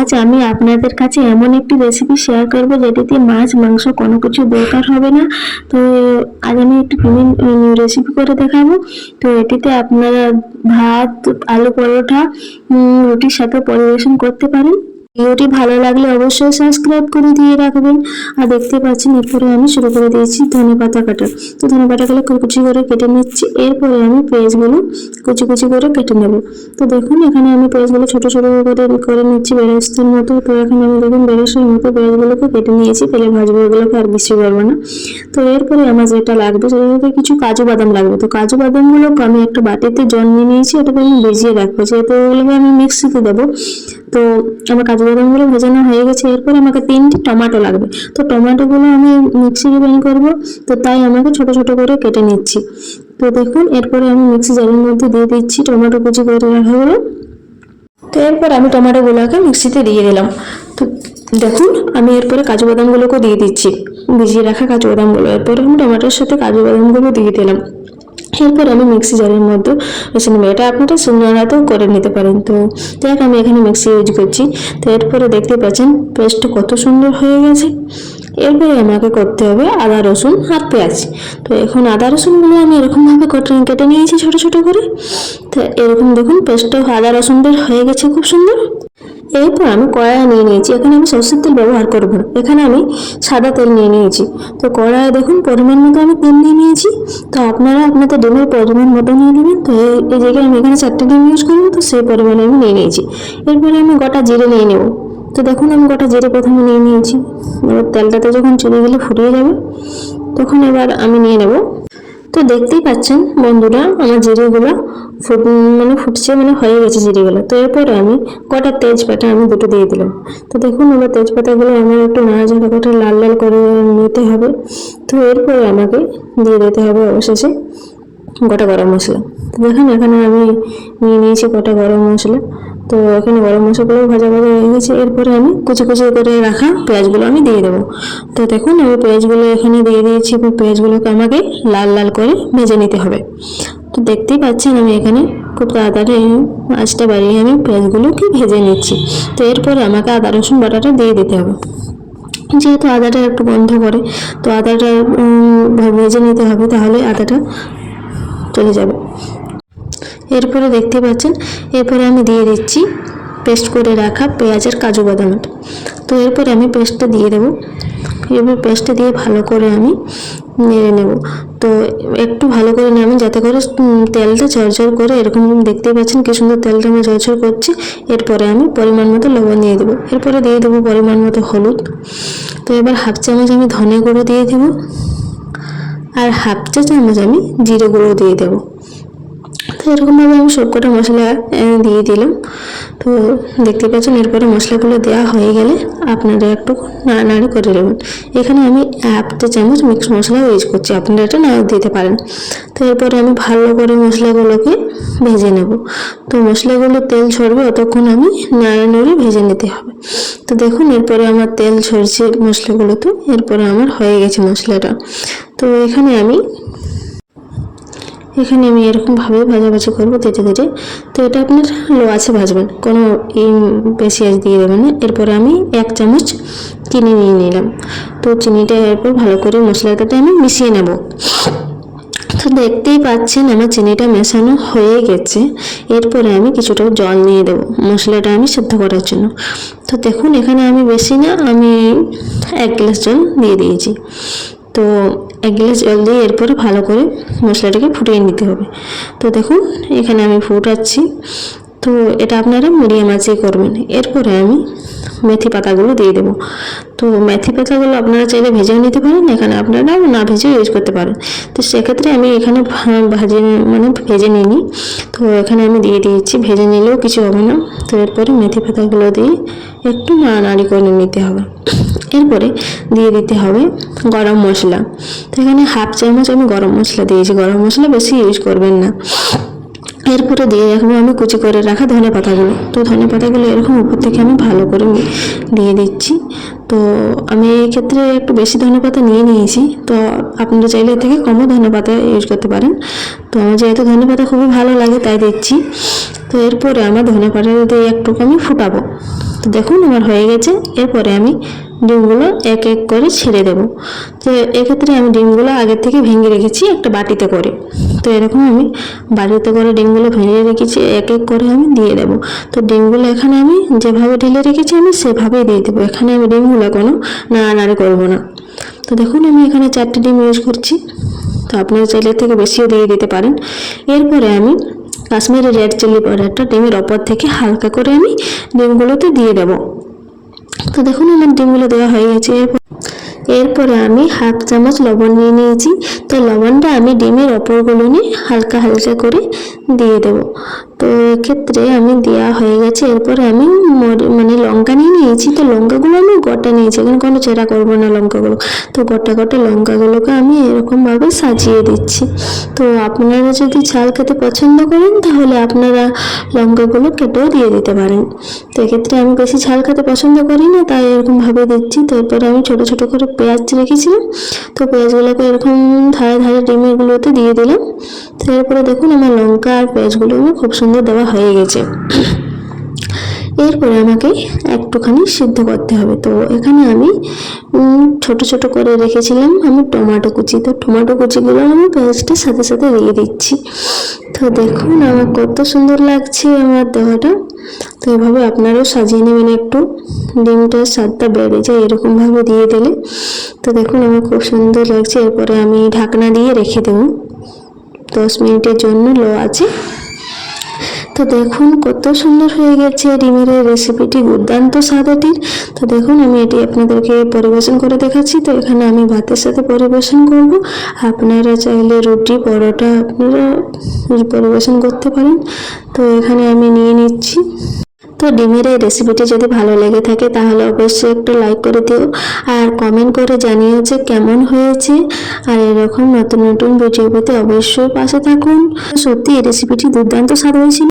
আজ আমি আপনাদের কাছে এমন একটি রেসিপি শেয়ার করব যেটিতে মাছ মাংস কোনো কিছু দরকার হবে না। তো আজ আমি একটি রেসিপি করে দেখাবো। তো এটিতে আপনারা ভাত, আলু পরোটা, রুটির সাথে পরিবেশন করতে পারেন। ভিডিওটি ভালো লাগলে অবশ্যই সাবস্ক্রাইব করে দিয়ে রাখবেন। আর দেখতে পাচ্ছেন এরপরে আমি শুরু করে দিয়েছি ধনেপাতা কাটা। তো ধনেপাতাগুলো কুচি করে কেটে নিচ্ছি। এরপরে আমি পেঁয়াজগুলো কুচি কুচি করে কেটে নেব। তো দেখুন এখানে আমি পেঁয়াজগুলো ছোট ছোট করে নিচ্ছি বেরেস্তার মতো। তো এখানে আমি দেখুন বেরেস্তার মতো পেঁয়াজগুলোকে কেটে নিয়েছি, তেলে ভাজবো, এগুলোকে আর বেশি করবো না। তো এরপরে আমার যেটা লাগবে সেটাতে কিছু কাজু বাদাম লাগবে। তো কাজু বাদামগুলোকে আমি একটা বাটিতে জল নিয়ে নিয়েছি, এটাকে আমি ভিজিয়ে রাখবো, যেহেতু এগুলোকে আমি মিক্সিতে দেবো। তো আমার কাজু বাদামগুলো ভেজানো হয়ে গেছে। এরপর আমাকে 3টি টমেটো লাগবে। তো টমেটোগুলো আমি মিক্সিতে ব্লেন্ড করবো, তো তাই আমাকে ছোট ছোট করে কেটে নিচ্ছি। তো দেখুন এরপরে আমি মিক্সি জারের মধ্যে দিয়ে দিচ্ছি টমেটো কুচি করে রাখাগুলো। তো এরপর আমি টমেটোগুলোকে মিক্সিতে দিয়ে দিলাম। তো দেখুন আমি এরপরে কাজু বাদামগুলোকে দিয়ে দিচ্ছি, ভিজিয়ে রাখা কাজু বাদামগুলো। এরপরে আমি টমেটোর সাথে কাজু বাদামগুলো দিয়ে দিলাম। এরপর আমি মিক্সি জারের মধ্যে বেছে নেবো। এটা আপনারা শিলনোড়াতেও করে নিতে পারেন। তো দেখ আমি এখানে মিক্সি ইউজ করছি। তো এরপরে দেখতে পাচ্ছেন পেস্টটা কত সুন্দর হয়ে গেছে। এরপরে আমাকে করতে হবে আদা রসুন আর পেঁয়াজ। তো এখন আদা রসুনগুলো আমি এরকমভাবে কেটে নিয়েছি ছোট ছোট করে। তো এরকম দেখুন পেস্টটা আদা রসুনদের হয়ে গেছে খুব সুন্দর। এরপর আমি কড়াই নিয়ে নিয়েছি। এখানে আমি সরষের তেল ব্যবহার করব না, এখানে আমি সাদা তেল নিয়ে নিয়েছি। তো কড়াইয়ে দেখুন পরিমাণ মতো আমি তেল নিয়ে নিয়েছি। তো আপনারা আপনাদের ডিমের পরিমাণ মতো নিয়ে নেবেন। তো এই জায়গায় আমি এখানে 4টে ডিম ইউজ করবো, তো সেই পরিমাণে আমি নিয়ে নিয়েছি। এরপরে আমি গোটা জিরে নিয়ে নেব। তো দেখুন আমি গোটা জিরে প্রথমে নিয়ে নিয়েছি। এবার তেলটাতে যখন চলে গেলে ফুটিয়ে যাবে তখন এবার আমি নিয়ে নেব। তো দেখতেই পাচ্ছেন বন্ধুরা আমার জিরেগুলো ফুটছে, হয়ে গেছে জিরেগুলো। তো এরপরে আমি কটা তেজপাতা আমি দুটো দিয়ে দিলাম। তো দেখুন এবার তেজপাতাগুলো আমার একটু নাড়াচাড়া করে লাল লাল করে নিতে হবে। তো এরপরে আমাকে দিয়ে দিতে হবে অবশেষে গোটা গরম মশলা। তো দেখুন এখানে আমি নিয়ে নিয়েছি গোটা গরম মশলা। তো এখানে গরম মশলাগুলো ভাজা ভাজা হয়ে গেছে। এরপরে আমি কুচি কুচি করে রাখা পেঁয়াজগুলো আমি দিয়ে দেবো। তো দেখুন আমি পেঁয়াজগুলো এখানে দিয়ে দিয়েছি। পেঁয়াজগুলোকে আমাকে লাল লাল করে ভেজে নিতে হবে। তো দেখতেই পাচ্ছেন আমি এখানে খুব তাড়াতাড়ি আঁচটা বাড়িয়ে আমি পেঁয়াজগুলোকে ভেজে নিচ্ছি। তো এরপরে আমাকে আদা রসুন বাটাটা দিয়ে দিতে হবে, যেহেতু আদাটা একটু গন্ধ করে। তো আদাটা ভেজে নিতে হবে, তাহলে আদাটা চলে যাবে। এরপরে দেখতে পাচ্ছেন এরপরে আমি দিয়ে দিচ্ছি পেস্ট করে রাখা পেঁয়াজের কাজু বাদামটা। তো এরপরে আমি পেস্টটা দিয়ে দেবো। এবার পেস্টটা দিয়ে ভালো করে আমি নেড়ে নেব। তো একটু ভালো করে নেবেন যাতে করে তেলটা ঝরঝর করে, এরকম দেখতেই পাচ্ছেন কি সুন্দর তেলটা আমার ঝরঝর করছে। এরপরে আমি পরিমাণ মতো লবণ দিয়ে দেবো। এরপরে দিয়ে দেবো পরিমাণ মতো হলুদ। তো এবার হাফ চামচ আমি ধনে গুঁড়ো দিয়ে দেবো, আর হাফ চা চামচ আমি জিরে গুঁড়ো দিয়ে দেবো। তো এরকমভাবে আমি সবকটা মশলা দিয়ে দিলাম। তো দেখতে পাচ্ছেন এরপরে মশলাগুলো দেওয়া হয়ে গেলে আপনারা একটু নাড়ানাড়ি করে নেবেন। এখানে আমি 1 চামচ মিক্স মশলা ইউজ করছি, আপনারা এটা নাও দিতে পারেন। তো এরপরে আমি ভালো করে মশলাগুলোকে ভেজে নেব। তো মশলাগুলো তেল ছড়বে অতক্ষণ আমি নাড়ানাড়ি ভেজে নিতে হবে। তো দেখুন এরপরে আমার তেল ছড়ছে মশলাগুলো। তো এরপরে আমার হয়ে গেছে মশলাটা। তো এখানে আমি এরকমভাবে ভাজাভাজি করবো ধীরে ধীরে। তো এটা আপনার লো আছে ভাজবেন, কোনো বেশি আঁচ দিয়ে দেবেন না। এরপরে আমি 1 চামচ চিনি নিয়ে নিলাম। তো চিনিটা এরপর ভালো করে মশলাটাতে আমি মিশিয়ে নেব। তো দেখতেই পাচ্ছেন আমার চিনিটা মেশানো হয়ে গেছে। এরপরে আমি কিছুটা জল নিয়ে দেবো মশলাটা আমি সেদ্ধ করার জন্য। তো দেখুন এখানে আমি বেশি না, আমি 1 গ্লাস জল দিয়ে দিয়েছি। তো 1 গ্লাস জল দিয়ে এরপরে ভালো করে মশলাটাকে ফুটিয়ে নিতে হবে। তো দেখুন এখানে আমি ফুটাচ্ছি। তো এটা আপনারা মিডিয়াম আঁচেই করবেন। এরপরে আমি মেথি পাতাগুলো দিয়ে দেবো। তো মেথি পাতাগুলো আপনারা চাইলে ভেজেও নিতে পারেন, এখানে আপনারা না ভেজে ইউজ করতে পারেন। তো সেক্ষেত্রে আমি এখানে ভেজে নিইনি। তো এখানে আমি দিয়ে দিয়েছি, ভেজে নিলেও কিছু হবে না। তো এরপরে মেথি পাতাগুলো দিয়ে একটু নাড়ানাড়ি করে নিতে হবে। এরপরে দিয়ে দিতে হবে গরম মশলা। তো এখানে হাফ চামচ আমি গরম মশলা দিয়েছি, গরম মশলা বেশি ইউজ করবেন না। এরপরে দিয়ে রাখবো আমি কুচি করে রাখা ধনে পাতাগুলো। তো ধনে পাতাগুলো এরকম উপর থেকে আমি ভালো করে দিয়ে দিচ্ছি। তো আমি এই ক্ষেত্রে একটু বেশি ধনে পাতা নিয়ে নিয়েছি। তো আপনারা চাইলে এর থেকে কমও ধনে পাতা ইউজ করতে পারেন। তো আমার যেহেতু ধনে পাতা খুবই ভালো লাগে তাই দিচ্ছি। তো এরপরে আমার ধনে পাতাটা দিয়ে একটু আমি ফুটাবো। তো দেখুন আমার হয়ে গেছে। এরপরে আমি ডিমগুলো এক এক করে ছেড়ে দেব। তো এক্ষেত্রে আমি ডিমগুলো আগে থেকে ভেঙে রেখেছি একটা বাটিতে করে। তো এরকম আমি বাটিতে করে ডিমগুলো ভেঙে রেখেছি, এক এক করে আমি দিয়ে দেব। তো ডিমগুলো এখানে আমি যেভাবে ঢেলে রেখেছি আমি সেভাবেই দিয়ে দেবো, এখানে আমি ডিমগুলো কোনো নাড়ানাড়ি করবো না। তো দেখুন আমি এখানে 4টে ডিম ইউজ করছি, তো আপনারা চাইলে থেকে বেশিও দিয়ে দিতে পারেন। এরপরে আমি কাশ্মীরি রেড চিলি পাউডারটা ডিমের ওপর থেকে হালকা করে আমি ডিমগুলোতে দিয়ে দেব। তো দেখুন আমার ডিমগুলো দেওয়া হয়ে গেছে। এরপরে আমি হাফ চামচ লবণ নিয়ে নিয়েছি। তো লবণটা আমি ডিমের ওপরগুলো নিয়ে হালকা হালকা করে দিয়ে দেব। তো এক্ষেত্রে আমি দেওয়া হয়ে গেছে। এরপরে আমি মানে লঙ্কা নিয়ে নিয়েছি। তো লঙ্কাগুলো আমি গোটা নিয়েছি, এখানে কোনো চেরা করবো না লঙ্কাগুলো। তো গোটা গোটা লঙ্কাগুলোকে আমি এরকমভাবে সাজিয়ে দিচ্ছি। তো আপনারা যদি ঝাল খেতে পছন্দ করেন তাহলে আপনারা লঙ্কাগুলো কেটেও দিয়ে দিতে পারেন। তো এক্ষেত্রে আমি বেশি ঝাল খেতে পছন্দ করি না, তাই এরকমভাবে দিচ্ছি। তো এরপরে আমি ছোটো ছোটো করে পেঁয়াজ রেখেছিলাম, তো পেঁয়াজগুলোকে এরকম ধারে ধারে ডিমেরগুলোতে দিয়ে দিলাম। তো এরপরে দেখুন আমার লঙ্কা আর পেঁয়াজগুলো আমার খুব সুন্দর দেওয়া হয়ে গেছে। এরপরে আমাকে একটুখানি সিদ্ধ করতে হবে। তো এখানে আমি ছোট ছোট করে রেখেছিলাম আমি টমেটো কুচি। তো টমেটো কুচিগুলো আমি পেঁয়াজটার সাথে সাথে দিয়ে দিচ্ছি। তো দেখুন আমার কত সুন্দর লাগছে আমার দেওয়াটা। তো এভাবে আপনারাও সাজিয়ে নেবেন, একটু ডিমটার স্বাদটা বেড়ে যায় এরকমভাবে দিয়ে দিলে। তো দেখুন আমার খুব সুন্দর লাগছে। এরপরে আমি ঢাকনা দিয়ে রেখে দেব 10 মিনিটের জন্য, লো আছে। তো দেখুন কত সুন্দর হয়ে গেছে ডিমের এই রেসিপিটি, দুর্দান্ত স্বাদ এটির। তো দেখুন আমি এটি আপনাদেরকে পরিবেশন করে দেখাচ্ছি। তো এখানে আমি ভাতের সাথে পরিবেশন করব, আপনারা চাইলে রুটি পরোটা আপনারা পরিবেশন করতে পারেন। তো এখানে আমি নিয়ে নিচ্ছি। তো ডিমের এই রেসিপিটি যদি ভালো লেগে থাকে তাহলে অবশ্যই একটু লাইক করে দিও, আর কমেন্ট করে জানিও যে কেমন হয়েছে। আর এরকম নতুন নতুন ভিডিও পেতে অবশ্যই পাশে থাকুন। সত্যি এই রেসিপিটি দুর্দান্ত স্বাদ হয়েছিল।